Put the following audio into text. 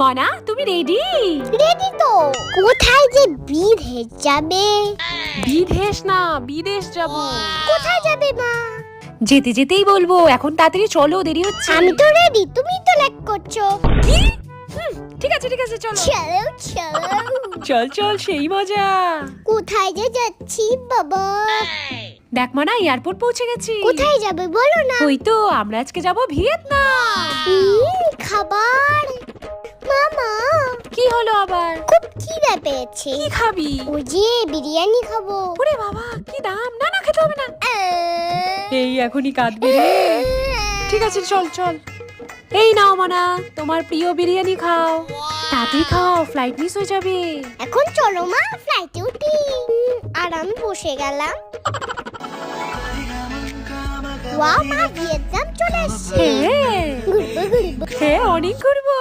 মনা, তুমি ready? Ready তো। কোথায় যে বিদেশ যাবে? বিদেশ না, বিদেশ যাব। কোথায় যাবে মা? যেতে যেতেই বলবো, এখন তাড়াতাড়ি চলো, দেরি হচ্ছে। আমি তো রেডি, তুমি তো লেট করছো। কি? ঠিক আছে ঠিক আছে, চলো চলো চলো। চল চল, সেই মজা। কোথায় যে যাচ্ছি বাবা? দেখ মনা, এয়ারপোর্ট পৌঁছে গেছি। কোথায় যাবে বলো না। ওই তো, আমরা আজকে যাব ভিয়েতনাম। খাবার। মামা, কি হলো আবার? খুব খিদে পেয়েছে। কি খাবি? ওই যে বিরিয়ানি খাবো। ওরে বাবা, কি দাম! না না, খেতে হবে না। এই এখনই কাঁদবে রে। ঠিক আছে, চল চল। এই নাও মনা, তোমার প্রিয় বিরিয়ানি খাও। তাড়াতাড়ি খাও, ফ্লাইট মিস হয়ে যাবে। এখন চলো মা, ফ্লাইটে উঠি। আর আমি বসে গেলাম। ওয়াও মা, ভিয়েতনাম চলে এসেছি। হ্যাঁ ঘুরবো ঘুরবো। হ্যাঁ, অনেক ঘুরবো।